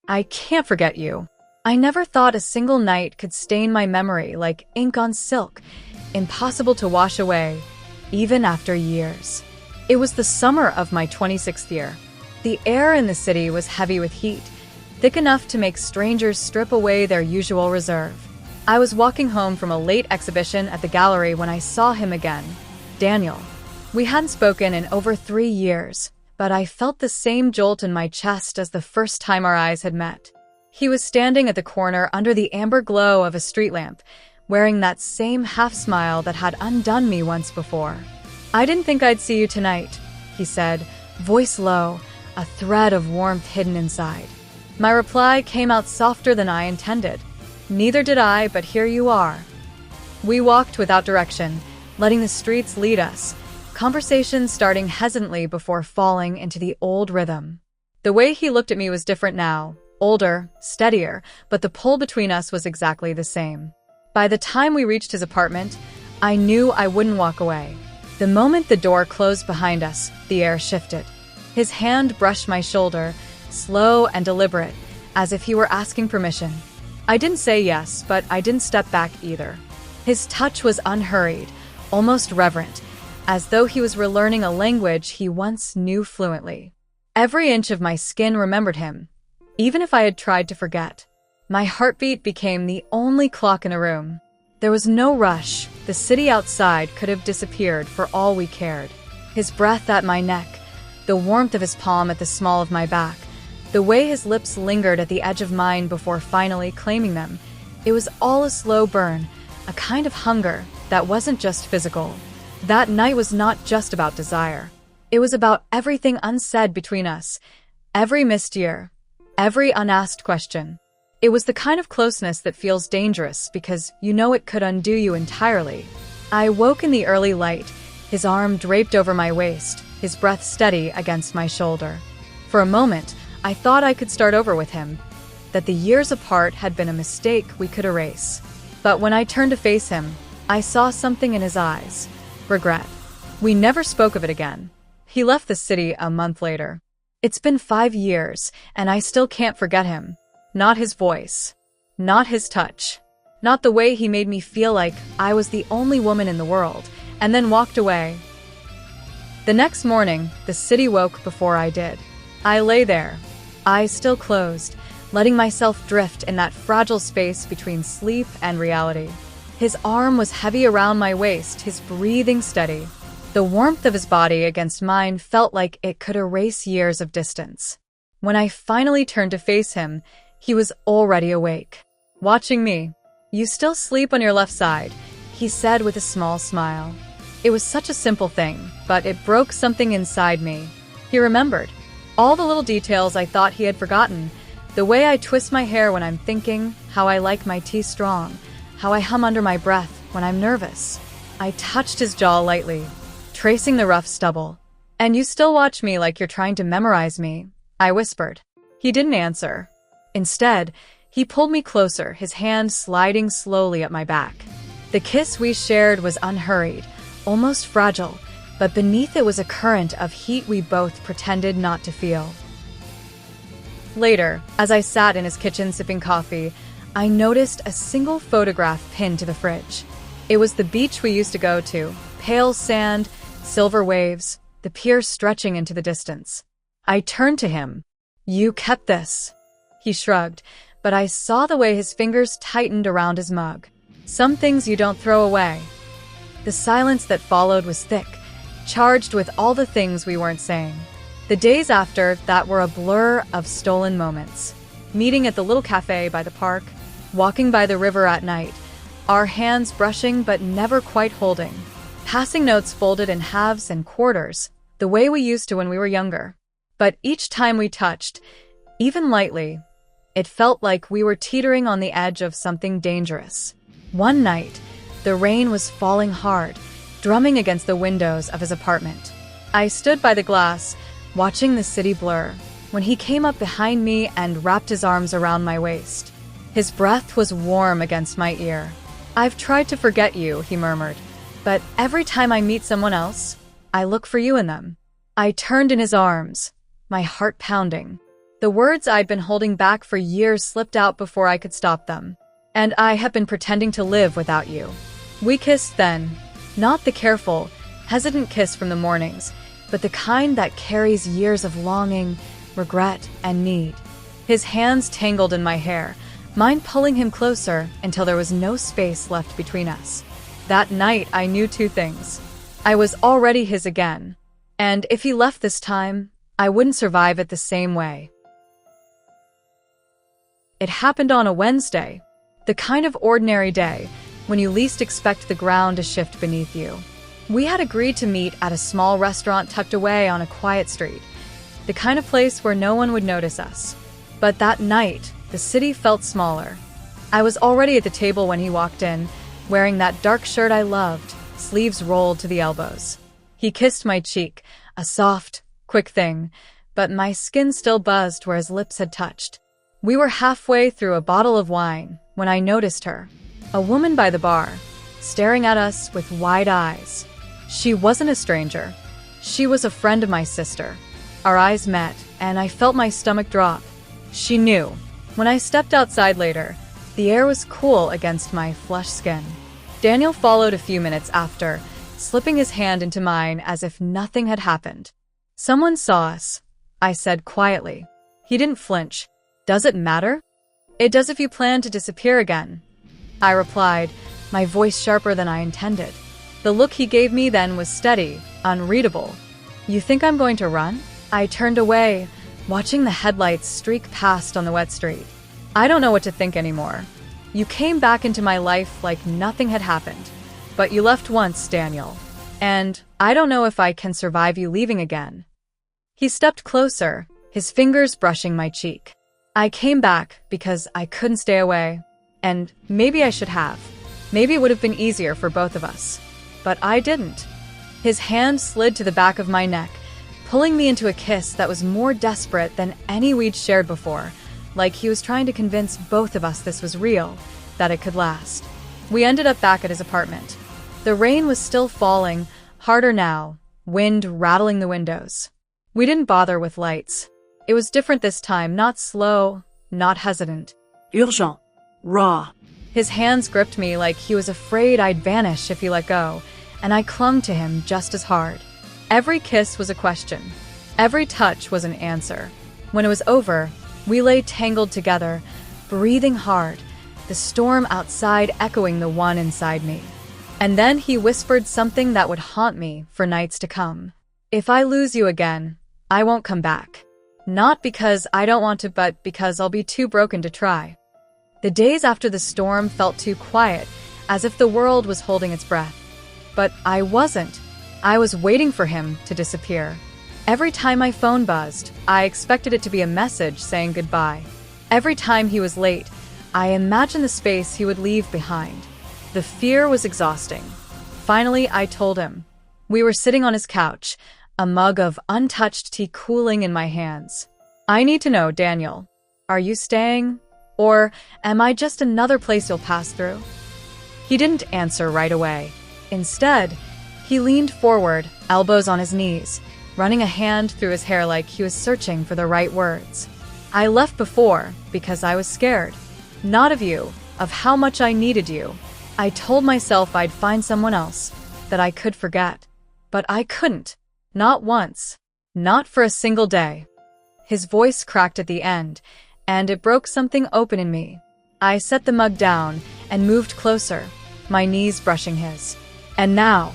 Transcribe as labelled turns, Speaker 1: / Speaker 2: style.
Speaker 1: I can't forget you. I never thought a single night could stain my memory like ink on silk, impossible to wash away, even after years. It was the summer of my 26th year. The air in the city was heavy with heat, thick enough to make strangers strip away their usual reserve. I was walking home from a late exhibition at the gallery when I saw him again. Daniel. We hadn't spoken in over 3 years, but I felt the same jolt in my chest as the first time our eyes had met. He was standing at the corner under the amber glow of a street lamp, wearing that same half-smile that had undone me once before. "I didn't think I'd see you tonight," he said, voice low, a thread of warmth hidden inside. My reply came out softer than I intended. "Neither did I, but here you are." We walked without direction, letting the streets lead us, conversation starting hesitantly before falling into the old rhythm. The way he looked at me was different now, older, steadier, but the pull between us was exactly the same. By the time we reached his apartment, I knew I wouldn't walk away. The moment the door closed behind us, the air shifted. His hand brushed my shoulder, slow and deliberate, as if he were asking permission. I didn't say yes, but I didn't step back either. His touch was unhurried, almost reverent, as though he was relearning a language he once knew fluently. Every inch of my skin remembered him, even if I had tried to forget. My heartbeat became the only clock in the room. There was no rush. The city outside could have disappeared for all we cared. His breath at my neck, the warmth of his palm at the small of my back, the way his lips lingered at the edge of mine before finally claiming them. It was all a slow burn, a kind of hunger that wasn't just physical. That night was not just about desire. It was about everything unsaid between us, every missed year, every unasked question. It was the kind of closeness that feels dangerous because you know it could undo you entirely. I woke in the early light, his arm draped over my waist, his breath steady against my shoulder. For a moment, I thought I could start over with him, that the years apart had been a mistake we could erase. But when I turned to face him, I saw something in his eyes. Regret. We never spoke of it again. He left the city a month later. It's been 5 years, and I still can't forget him. Not his voice. Not his touch. Not the way he made me feel like I was the only woman in the world, and then walked away. The next morning, the city woke before I did. I lay there, eyes still closed, letting myself drift in that fragile space between sleep and reality. His arm was heavy around my waist, his breathing steady. The warmth of his body against mine felt like it could erase years of distance. When I finally turned to face him, he was already awake, watching me. "You still sleep on your left side," he said with a small smile. It was such a simple thing, but it broke something inside me. He remembered. All the little details I thought he had forgotten. The way I twist my hair when I'm thinking, how I like my tea strong, how I hum under my breath when I'm nervous. I touched his jaw lightly, tracing the rough stubble. "And you still watch me like you're trying to memorize me," I whispered. He didn't answer. Instead, he pulled me closer, his hand sliding slowly up my back. The kiss we shared was unhurried, almost fragile, but beneath it was a current of heat we both pretended not to feel. Later, as I sat in his kitchen sipping coffee, I noticed a single photograph pinned to the fridge. It was the beach we used to go to, pale sand, silver waves, the pier stretching into the distance. I turned to him. "You kept this." He shrugged, but I saw the way his fingers tightened around his mug. "Some things you don't throw away." The silence that followed was thick, charged with all the things we weren't saying. The days after that were a blur of stolen moments. Meeting at the little cafe by the park, walking by the river at night, our hands brushing but never quite holding. Passing notes folded in halves and quarters, the way we used to when we were younger. But each time we touched, even lightly, it felt like we were teetering on the edge of something dangerous. One night, the rain was falling hard, drumming against the windows of his apartment. I stood by the glass, watching the city blur, when he came up behind me and wrapped his arms around my waist. His breath was warm against my ear. "I've tried to forget you," he murmured, "but every time I meet someone else, I look for you in them." I turned in his arms, my heart pounding. The words I'd been holding back for years slipped out before I could stop them. And I have been pretending to live without you. We kissed then. Not the careful, hesitant kiss from the mornings, but the kind that carries years of longing, regret, and need. His hands tangled in my hair, mine pulling him closer until there was no space left between us. That night, I knew two things. I was already his again, and if he left this time, I wouldn't survive it the same way. It happened on a Wednesday, the kind of ordinary day when you least expect the ground to shift beneath you. We had agreed to meet at a small restaurant tucked away on a quiet street, the kind of place where no one would notice us. But that night, the city felt smaller. I was already at the table when he walked in, wearing that dark shirt I loved, sleeves rolled to the elbows. He kissed my cheek, a soft, quick thing, but my skin still buzzed where his lips had touched. We were halfway through a bottle of wine when I noticed her, a woman by the bar, staring at us with wide eyes. She wasn't a stranger. She was a friend of my sister. Our eyes met, and I felt my stomach drop. She knew. When I stepped outside later, the air was cool against my flushed skin. Daniel followed a few minutes after, slipping his hand into mine as if nothing had happened. "Someone saw us," I said quietly. He didn't flinch. "Does it matter?" "It does if you plan to disappear again," I replied, my voice sharper than I intended. The look he gave me then was steady, unreadable. "You think I'm going to run?" I turned away, watching the headlights streak past on the wet street. "I don't know what to think anymore. You came back into my life like nothing had happened. But you left once, Daniel. And I don't know if I can survive you leaving again." He stepped closer, his fingers brushing my cheek. I came back because I couldn't stay away. And maybe I should have. Maybe it would have been easier for both of us. But I didn't. His hand slid to the back of my neck, pulling me into a kiss that was more desperate than any we'd shared before, like he was trying to convince both of us this was real, that it could last. We ended up back at his apartment. The rain was still falling, harder now, wind rattling the windows. We didn't bother with lights. It was different this time, not slow, not hesitant.
Speaker 2: Urgent. Raw.
Speaker 1: His hands gripped me like he was afraid I'd vanish if he let go, and I clung to him just as hard. Every kiss was a question. Every touch was an answer. When it was over, we lay tangled together, breathing hard, the storm outside echoing the one inside me. And then he whispered something that would haunt me for nights to come. "If I lose you again, I won't come back. Not because I don't want to, but because I'll be too broken to try." The days after the storm felt too quiet, as if the world was holding its breath. But I wasn't. I was waiting for him to disappear. Every time my phone buzzed, I expected it to be a message saying goodbye. Every time he was late, I imagined the space he would leave behind. The fear was exhausting. Finally, I told him. We were sitting on his couch, a mug of untouched tea cooling in my hands. "I need to know, Daniel. Are you staying? Or am I just another place you'll pass through?" He didn't answer right away. Instead, he leaned forward, elbows on his knees, running a hand through his hair like he was searching for the right words. "I left before because I was scared. Not of you, of how much I needed you. I told myself I'd find someone else, that I could forget. But I couldn't. Not once. Not for a single day." His voice cracked at the end, and it broke something open in me. I set the mug down and moved closer, my knees brushing his. "And now,